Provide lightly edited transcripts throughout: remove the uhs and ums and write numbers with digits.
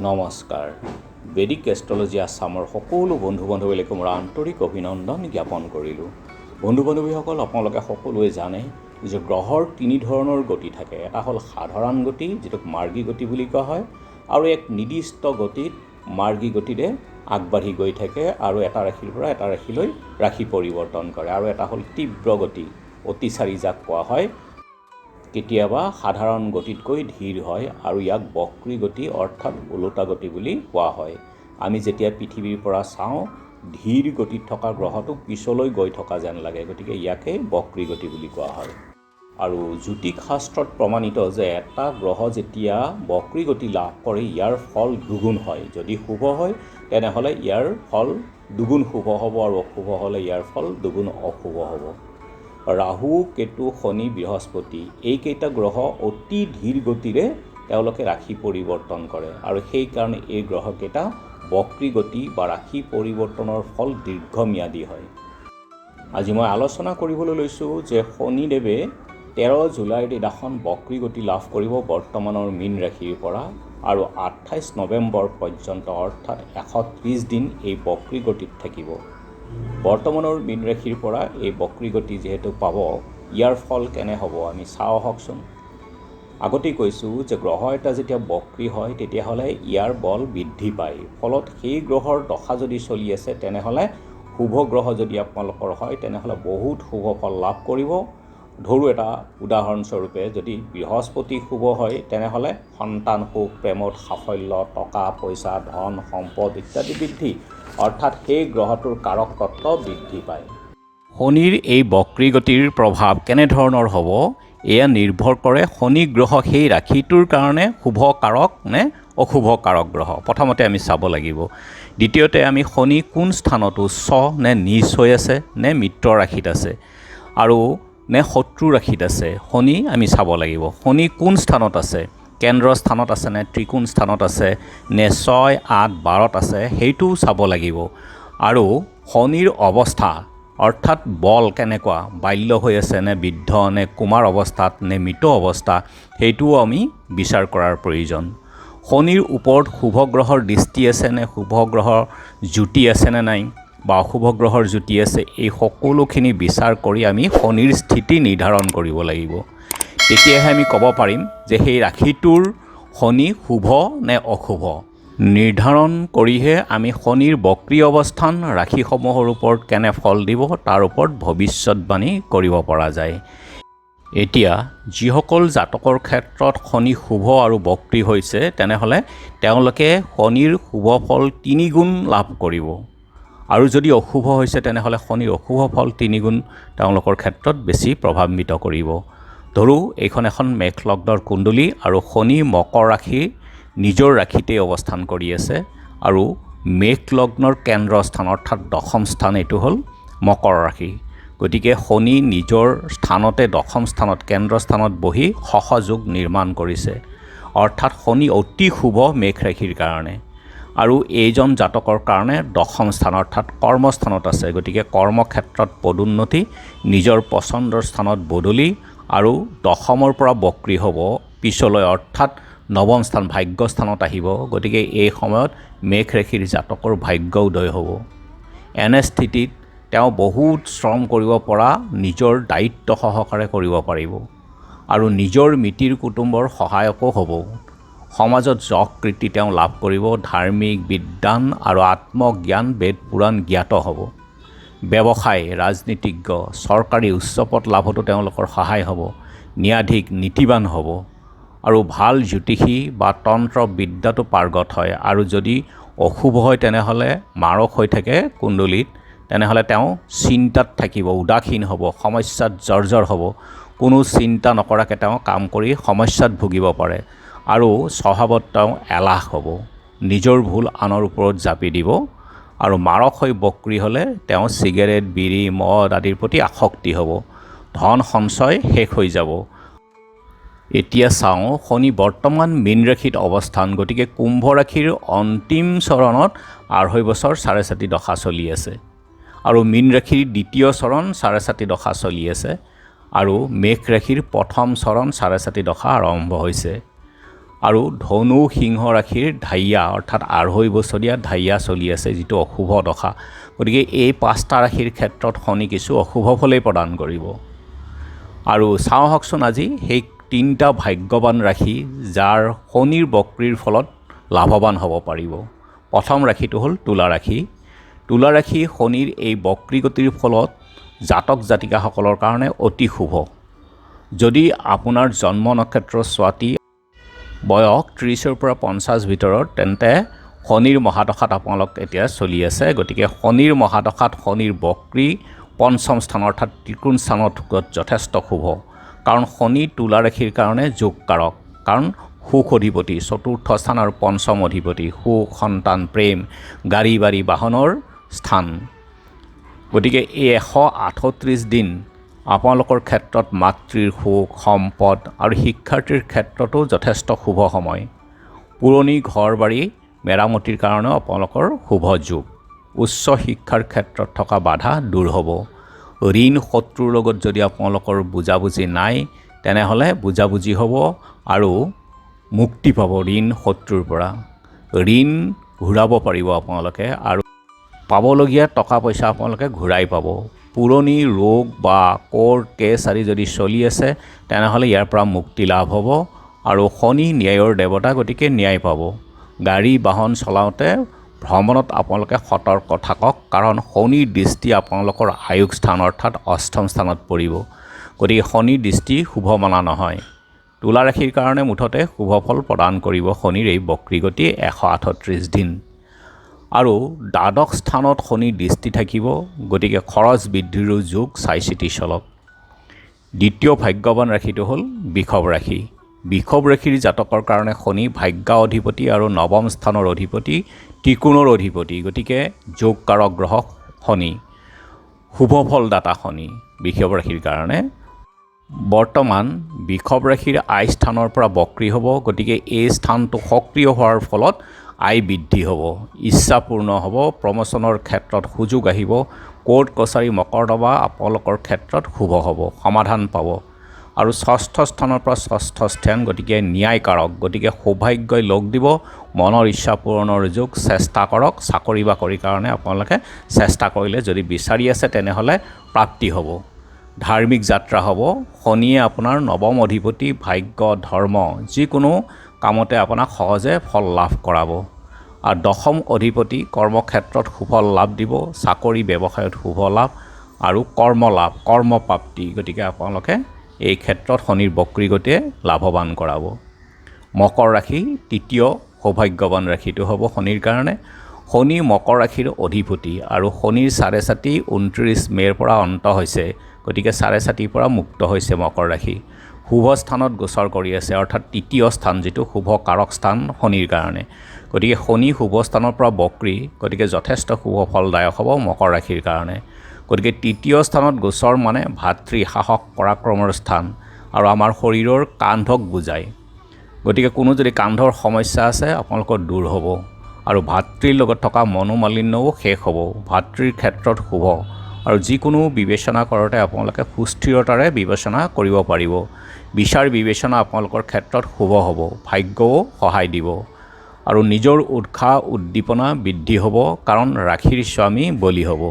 নমস্কাৰ। বেদিক এষ্ট্ৰলজি আছামৰ সকলো বন্ধু বান্ধৱীলৈকে মোৰ আন্তৰিক অভিনন্দন জ্ঞাপন কৰিলোঁ। বন্ধু বান্ধৱীসকল, আপোনালোকে সকলোৱে জানে যে গ্ৰহৰ তিনি ধৰণৰ গতি থাকে। এটা হ'ল সাধাৰণ গতি, যিটোক মাৰ্গী গতি বুলি কোৱা হয়, আৰু এক নিৰ্দিষ্ট গতিত মাৰ্গী গতিৰে আগবাঢ়ি গৈ থাকে আৰু এটা ৰাশিৰ পৰা এটা ৰাশিলৈ ৰাশি পৰিৱৰ্তন কৰে। আৰু এটা হ'ল তীব্ৰ গতি, অতিচাৰী যাক কোৱা হয়, কেতিয়াবা সাধাৰণ গতিতকৈ ধীৰ হয় আৰু ইয়াক বক্ৰী গতি অৰ্থাৎ ওলোটা গতি বুলি কোৱা হয়। আমি যেতিয়া পৃথিৱীৰ পৰা চাওঁ, ধীৰ গতিত থকা গ্ৰহটো পিছলৈ গৈ থকা যেন লাগে, গতিকে ইয়াকে বক্ৰী গতি বুলি কোৱা হয়। আৰু জ্যোতিষ শাস্ত্ৰত প্ৰমাণিত যে এটা গ্ৰহ যেতিয়া বক্ৰী গতি লাভ কৰে ইয়াৰ ফল দুগুণ হয়। যদি শুভ হয় তেনেহ'লে ইয়াৰ ফল দুগুণ শুভ হ'ব আৰু অশুভ হ'লে ইয়াৰ ফল দুগুণ অশুভ হ'ব। ৰাহু, কেতু, শনি, বৃহস্পতি এইকেইটা গ্ৰহ অতি ধীৰ গতিৰে তেওঁলোকে ৰাশি পৰিৱৰ্তন কৰে আৰু সেইকাৰণে এই গ্ৰহকেইটা বক্ৰী গতি বা ৰাশি পৰিৱৰ্তনৰ ফল দীৰ্ঘম্যাদী হয়। আজি মই আলোচনা কৰিবলৈ লৈছোঁ যে শনিদেৱে 13 জুলাইৰ দিনাখন বক্ৰী গতি লাভ কৰিব বৰ্তমানৰ মীন ৰাশিৰ পৰা, আৰু 28 নৱেম্বৰ পৰ্যন্ত অৰ্থাৎ 130 দিন এই বক্ৰী গতিত থাকিব। বৰ্তমানৰ মীন ৰাশিৰ পৰা এই বক্ৰী গতি যিহেতু পাব, ইয়াৰ ফল কেনে হ'ব আমি চাওঁ আহকচোন। আগতেই কৈছোঁ যে গ্ৰহ এটা যেতিয়া বক্ৰী হয় তেতিয়াহ'লে ইয়াৰ বল বৃদ্ধি পায়। ফলত সেই গ্ৰহৰ দশা যদি চলি আছে তেনেহ'লে শুভ গ্ৰহ যদি আপোনালোকৰ হয় তেনেহ'লে বহুত শুভ ফল লাভ কৰিব। ধৰোঁ এটা উদাহৰণস্বৰূপে, যদি বৃহস্পতি শুভ হয় তেনেহ'লে সন্তান সুখ, প্ৰেমত সাফল্য, টকা পইচা, ধন সম্পদ ইত্যাদি বৃদ্ধি, অৰ্থাৎ সেই গ্ৰহটোৰ কাৰক তত্ত্ব বৃদ্ধি পায়। শনিৰ এই বক্ৰী গতিৰ প্ৰভাৱ কেনেধৰণৰ হ'ব এয়া নিৰ্ভৰ কৰে শনি গ্ৰহ সেই ৰাশিটোৰ কাৰণে শুভ কাৰক নে অশুভ কাৰক গ্ৰহ, প্ৰথমতে আমি চাব লাগিব। দ্বিতীয়তে আমি শনি কোন স্থানত উচ্চ নে নীচ হৈ আছে, নে মিত্ৰ ৰাশিত আছে আৰু নে শত্ৰু ৰাশিত আছে, শনি আমি চাব লাগিব। শনি কোন স্থানত আছে, কেন্দ্ৰ স্থানত আছে নে ত্ৰিকোণ স্থানত আছে নে 6, 8, 12ত আছে, সেইটোও চাব লাগিব। আৰু শনিৰ অৱস্থা অৰ্থাৎ বল কেনেকুৱা, বাল্য হৈ আছে নে বৃদ্ধ নে কুমাৰ অৱস্থাত নে মৃত অৱস্থা, সেইটোও আমি বিচাৰ কৰাৰ প্ৰয়োজন। শনিৰ ওপৰত শুভ গ্ৰহৰ দৃষ্টি আছে নে শুভ গ্ৰহৰ জ্যোতি আছে নে নাই, বা অশুভ গ্ৰহৰ জ্যোতি আছে, এই সকলোখিনি বিচাৰ কৰি আমি শনিৰ স্থিতি নিৰ্ধাৰণ কৰিব লাগিব। তেতিয়াহে আমি ক'ব পাৰিম যে সেই ৰাশিটোৰ শনি শুভ নে অশুভ। নিৰ্ধাৰণ কৰিহে আমি শনিৰ বক্ৰী অৱস্থান ৰাশিসমূহৰ ওপৰত কেনে ফল দিব তাৰ ওপৰত ভৱিষ্যতবাণী কৰিব পৰা যায়। এতিয়া যিসকল জাতকৰ ক্ষেত্ৰত শনি শুভ আৰু বক্ৰী হৈছে তেনেহ'লে তেওঁলোকে শনিৰ শুভ ফল 3 গুণ লাভ কৰিব, আৰু যদি অশুভ হৈছে তেনেহ'লে শনিৰ অশুভ ফল 3 গুণ তেওঁলোকৰ ক্ষেত্ৰত বেছি প্ৰভাৱান্বিত কৰিব। ধৰোঁ এইখন এখন মেষ লগ্নৰ কুণ্ডলী আৰু শনি মকৰ ৰাশি নিজৰ ৰাশিতেই অৱস্থান কৰি আছে, আৰু মেষ লগ্নৰ কেন্দ্ৰ স্থান অৰ্থাৎ দশম স্থান এইটো হ'ল মকৰ ৰাশি। গতিকে শনি নিজৰ স্থানতে দশম স্থানত কেন্দ্ৰ স্থানত বহি সহযোগ নিৰ্মাণ কৰিছে, অৰ্থাৎ শনি অতি শুভ মেষ ৰাশিৰ কাৰণে। আৰু এইজন জাতকৰ কাৰণে দশম স্থান অৰ্থাৎ কৰ্মস্থানত আছে, গতিকে কৰ্মক্ষেত্ৰত পদোন্নতি, নিজৰ পচন্দৰ স্থানত বদলি, আৰু দশমৰ পৰা বক্ৰী হ'ব পিছলৈ অৰ্থাৎ নৱম স্থান ভাগ্যস্থানত আহিব। গতিকে এই সময়ত মেষ ৰাশিৰ জাতকৰ ভাগ্য উদয় হ'ব। এনে স্থিতিত তেওঁ বহুত শ্ৰম কৰিব পৰা, নিজৰ দায়িত্ব সহকাৰে কৰিব পাৰিব আৰু নিজৰ মিতিৰ কুটুম্বৰ সহায়কো হ'ব। সমাজত যশ কীৰ্তি তেওঁ লাভ কৰিব, ধাৰ্মিক, বিদ্বান আৰু আত্মজ্ঞান বেদ পুৰাণ জ্ঞাত হ'ব। ব্যৱসায়, ৰাজনীতিজ্ঞ, চৰকাৰী উচ্চপদ লাভতো তেওঁলোকৰ সহায় হ'ব, ন্যায়াধীশ, নীতিবান হ'ব, আৰু ভাল জ্যোতিষী বা তন্ত্ৰ বিদ্যাটো পাৰ্গত হয়। আৰু যদি অশুভ হয় তেনেহ'লে মাৰক হৈ থাকে কুণ্ডলীত, তেনেহ'লে তেওঁ চিন্তাত থাকিব, উদাসীন হ'ব, সমস্যাত জৰ্জৰ হ'ব, কোনো চিন্তা নকৰাকৈ তেওঁ কাম কৰি সমস্যাত ভুগিব পাৰে, আৰু স্বভাৱত তেওঁ এলাহ হ'ব, নিজৰ ভুল আনৰ ওপৰত জাপি দিব। আৰু মাৰক হৈ বক্ৰী হ'লে তেওঁ চিগাৰেট, বিড়ি, মদ আদিৰ প্ৰতি আসক্তি হ'ব, ধন সঞ্চয় শেষ হৈ যাব। এতিয়া চাওঁ শনি বৰ্তমান মীন ৰাশিত অৱস্থান, গতিকে কুম্ভ ৰাশিৰ অন্তিম চৰণত 2.5 বছৰ 4.5 দশা চলি আছে, আৰু মীন ৰাশিৰ দ্বিতীয় চৰণ 4.5 দশা চলি আছে, আৰু মেষ ৰাশিৰ প্ৰথম চৰণ 4.5 দশা আৰম্ভ হৈছে। আৰু ধনু সিংহ ৰাশিৰ ঢাইয়া অৰ্থাৎ 2.5 বছৰীয়া ঢাইয়া চলি আছে, যিটো অশুভ দশা। গতিকে এই 5টা ৰাশিৰ ক্ষেত্ৰত শনি কিছু অশুভ ফলেই প্ৰদান কৰিব। আৰু চাওঁ আহকচোন আজি সেই 3টা ভাগ্যৱান ৰাশি যাৰ শনিৰ বক্ৰীৰ ফলত লাভৱান হ'ব পাৰিব। প্ৰথম ৰাশিটো হ'ল তুলা ৰাশি। তুলা ৰাশি শনিৰ এই বক্ৰী গতিৰ ফলত জাতক জাতিকাসকলৰ কাৰণে অতি শুভ। যদি আপোনাৰ জন্ম নক্ষত্ৰ স্বাতী, বয়স 30ৰ পৰা 50 ভিতৰত, তেন্তে শনিৰ মহাদশাত আপোনালোক এতিয়া চলি আছে। গতিকে শনিৰ মহাদশাত শনিৰ বক্ৰী পঞ্চম স্থান অৰ্থাৎ ত্ৰিকোণ স্থানত যথেষ্ট শুভ। কাৰণ শনি তুলা ৰাশিৰ কাৰণে যোগকাৰক, কাৰণ সুখ অধিপতি, চতুৰ্থ স্থান আৰু পঞ্চম অধিপতি, সুখ, সন্তান, প্ৰেম, গাড়ী বাৰী বাহনৰ স্থান। গতিকে এই 138 দিন আপোনালোকৰ ক্ষেত্ৰত মাতৃৰ সুখ, সম্পদ আৰু শিক্ষাৰ্থীৰ ক্ষেত্ৰতো যথেষ্ট শুভ সময়। পুৰণি ঘৰ বাৰী মেৰামতিৰ কাৰণেও আপোনালোকৰ শুভ যোগ। উচ্চ শিক্ষাৰ ক্ষেত্ৰত থকা বাধা দূৰ হ'ব। ঋণ শত্ৰুৰ লগত যদি আপোনালোকৰ বুজাবুজি নাই, তেনেহ'লে বুজাবুজি হ'ব আৰু মুক্তি পাব ঋণ শত্ৰুৰ পৰা। ঋণ ঘূৰাব পাৰিব আপোনালোকে আৰু পাবলগীয়া টকা পইচা আপোনালোকে ঘূৰাই পাব। পুৰণি ৰোগ বা কোৰ্ট কেছ আদি যদি চলি আছে, তেনেহ'লে ইয়াৰ পৰা মুক্তি লাভ হ'ব। আৰু শনি ন্যায়ৰ দেৱতা, গতিকে ন্যায় পাব। গাড়ী বাহন চলাওঁতে ভ্ৰমণত আপোনালোকে সতৰ্ক থাকক, কাৰণ শনিৰ দৃষ্টি আপোনালোকৰ আয়ুস স্থান অৰ্থাৎ অষ্টম স্থানত পৰিব। গতিকে শনিৰ দৃষ্টি শুভ মানা নহয়। তুলা ৰাশিৰ কাৰণে মুঠতে শুভ ফল প্ৰদান কৰিব শনিৰ এই বক্ৰীগতি 138 দিন। আৰু দ্বাদশ স্থানত শনিৰ দৃষ্টি থাকিব, গতিকে খৰচ বৃদ্ধিৰো যোগ চাই চিতি চলক। দ্বিতীয় ভাগ্যৱান ৰাশিটো হ'ল বৃষভ ৰাশি। বৃষভ ৰাশিৰ জাতকৰ কাৰণে শনি ভাগ্য অধিপতি আৰু নৱম স্থানৰ অধিপতি, ত্ৰিকোণৰ অধিপতি। গতিকে যোগকাৰক গ্ৰহ শনি, শুভ ফলদাতা শনি বৃষভ ৰাশিৰ কাৰণে। বৰ্তমান বৃষভ ৰাশিৰ আয় স্থানৰ পৰা বক্ৰী হ'ব, গতিকে এই স্থানটো সক্ৰিয় হোৱাৰ ফলত আয় বৃদ্ধি হ'ব, ইচ্ছা পূৰ্ণ হ'ব, প্ৰমোচনৰ ক্ষেত্ৰত সুযোগ আহিব, কোৰ্ট কছাৰী মকৰ্দমা আপোনালোকৰ ক্ষেত্ৰত শুভ হ'ব, সমাধান পাব। আৰু ষষ্ঠ স্থানৰ পৰা ষষ্ঠ স্থান, গতিকে ন্যায়কাৰক, গতিকে সৌভাগ্যই লগ দিব, মনৰ ইচ্ছা পূৰণৰ যোগ। চেষ্টা কৰক, চাকৰি বাকৰিৰ কাৰণে আপোনালোকে চেষ্টা কৰিলে যদি বিচাৰি আছে তেনেহ'লে প্ৰাপ্তি হ'ব। ধাৰ্মিক যাত্ৰা হ'ব। শনিয়ে আপোনাৰ নৱম অধিপতি, ভাগ্য, ধৰ্ম, যিকোনো কামতে আপোনাক সহজে ফল লাভ কৰাব। আৰু দশম অধিপতি কৰ্মক্ষেত্ৰত সুফল লাভ দিব, চাকৰি ব্যৱসায়ত শুভ লাভ আৰু কৰ্ম লাভ, কৰ্মপ্ৰাপ্তি। গতিকে আপোনালোকে এই ক্ষেত্ৰত শনিৰ বক্ৰীগতিয়ে লাভৱান কৰাব। মকৰ ৰাশি তৃতীয় সৌভাগ্যৱান ৰাশিটো হ'ব শনিৰ কাৰণে। শনি মকৰ ৰাশিৰ অধিপতি আৰু শনিৰ 4.5 29 মে'ৰ পৰা অন্ত হৈছে, গতিকে 4.5 পৰা মুক্ত হৈছে মকৰ ৰাশি। শুভ স্থানত গোচৰ কৰি আছে, অৰ্থাৎ তৃতীয় স্থান, যিটো শুভ কাৰক স্থান শনিৰ কাৰণে। গতিকে শনি শুভ স্থানৰ পৰা বক্ৰী, গতিকে যথেষ্ট শুভ ফলদায়ক হ'ব মকৰ ৰাশিৰ কাৰণে। গতিকে তৃতীয় স্থানত গোচৰ মানে ভাতৃ, সাহস, পৰাক্ৰমৰ স্থান আৰু আমাৰ শৰীৰৰ কান্ধক বুজায়। গতিকে কোনো যদি কান্ধৰ সমস্যা আছে আপোনালোকৰ দূৰ হ'ব আৰু ভাতৃৰ লগত থকা মনোমালিন্যও শেষ হ'ব। ভাতৃৰ ক্ষেত্ৰত শুভ আৰু যিকোনো বিবেচনা কৰোঁতে আপোনালোকে সুস্থিৰতাৰে বিবেচনা কৰিব পাৰিব। বিচাৰ বিবেচনা আপোনালোকৰ ক্ষেত্ৰত শুভ হ'ব, ভাগ্যও সহায় দিব আৰু নিজৰ উৎসাহ উদ্দীপনা বৃদ্ধি হ'ব, কাৰণ ৰাশিৰ স্বামী বলি হ'ব।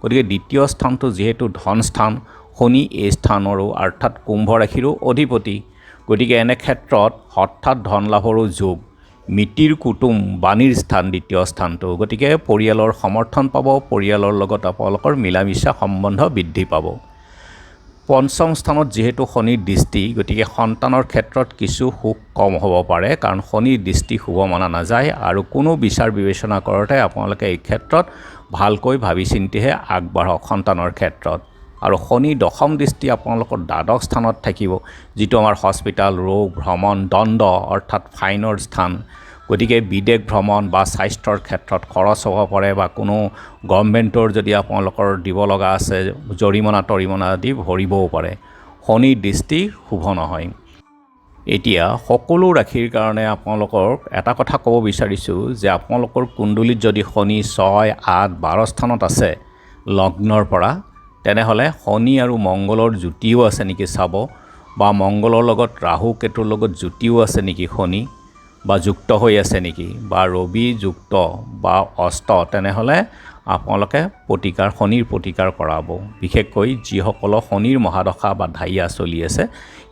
গতিকে দ্বিতীয় স্থানটো যিহেতু ধন স্থান, শনি এই স্থানৰো অৰ্থাৎ কুম্ভ ৰাশিৰো অধিপতি। গতিকে এনে ক্ষেত্ৰত হঠাৎ ধন লাভৰো যোগ। মিতিৰ কুটুম বাণীৰ স্থান দ্বিতীয় স্থানটো, গতিকে পৰিয়ালৰ সমৰ্থন পাব, পৰিয়ালৰ লগত আপোনালোকৰ মিলা মিছা সম্বন্ধ বৃদ্ধি পাব। পঞ্চম স্থানত যিহেতু শনিৰ দৃষ্টি, গতিকে সন্তানৰ ক্ষেত্ৰত কিছু সুখ কম হ'ব পাৰে, কাৰণ শনিৰ দৃষ্টি শুভ মানা নাযায় আৰু কোনো বিচাৰ বিবেচনা কৰোঁতে আপোনালোকে এই ক্ষেত্ৰত ভালকৈ ভাবি চিন্তিহে আগবাঢ়ক সন্তানৰ ক্ষেত্ৰত। আৰু শনি দশম দৃষ্টি আপোনালোকৰ দ্বাদশ স্থানত থাকিব, যিটো আমাৰ হস্পিটাল, ৰোগ, ভ্ৰমণ, দণ্ড অৰ্থাৎ ফাইনৰ স্থান। গতিকে বিদেশ ভ্ৰমণ বা স্বাস্থ্যৰ ক্ষেত্ৰত খৰচ হ'ব পাৰে, বা কোনো গভৰ্ণমেণ্টৰ যদি আপোনালোকৰ দিব লগা আছে জৰিমনা তৰিমনা আদি ভৰিবও পাৰে। শনিৰ দৃষ্টি শুভ নহয়। এতিয়া সকলো ৰাশিৰ কাৰণে আপোনালোকৰ এটা কথা ক'ব বিচাৰিছোঁ যে আপোনালোকৰ কুণ্ডলীত যদি শনি 6, 8, 12 স্থানত আছে লগ্নৰ পৰা, তেনেহ'লে শনি আৰু মংগলৰ যুতিও আছে নেকি চাব, বা মংগলৰ লগত ৰাহু কেতুৰ লগত যুতিও আছে নেকি শনি, বা যুক্ত হৈ আছে নেকি বা ৰবি যুক্ত বা অষ্ট তেনেহ'লে আপোনালোকে শনিৰ প্ৰতিকাৰ কৰাব। বিশেষকৈ যিসকলৰ শনিৰ মহাদশা বা ঢাইয়া চলি আছে,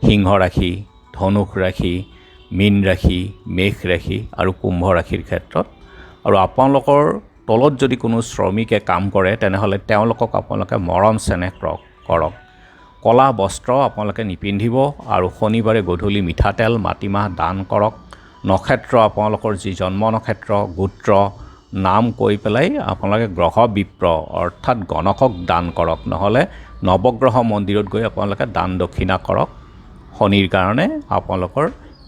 সিংহ ৰাশি, ধনুষ ৰাশি, মীন ৰাশি, মেষ ৰাশি আৰু কুম্ভ ৰাশিৰ ক্ষেত্ৰত। আৰু আপোনালোকৰ তলত যদি কোনো শ্ৰমিকে কাম কৰে তেনেহ'লে তেওঁলোকক আপোনালোকে মৰম চেনেহ কৰক। ক'লা বস্ত্ৰ আপোনালোকে নিপিন্ধিব আৰু শনিবাৰে গধূলি মিঠাতেল, মাটিমাহ দান কৰক। নক্ষত্ৰ আপোনালোকৰ যি জন্ম নক্ষত্ৰ, গোত্ৰ, নাম কৈ পেলাই আপোনালোকে গ্ৰহ বিপ্ৰ অৰ্থাৎ গণকক দান কৰক। নহ'লে নৱগ্ৰহ মন্দিৰত গৈ আপোনালোকে দান দক্ষিণা কৰক। শনিৰ কাৰণে আপোনালোকৰ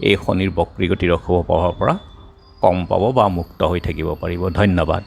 এই শনিৰ বক্ৰী গতিৰ অশুভ প্ৰভাৱৰ পৰা কম পাব বা মুক্ত হৈ থাকিব পাৰিব। ধন্যবাদ।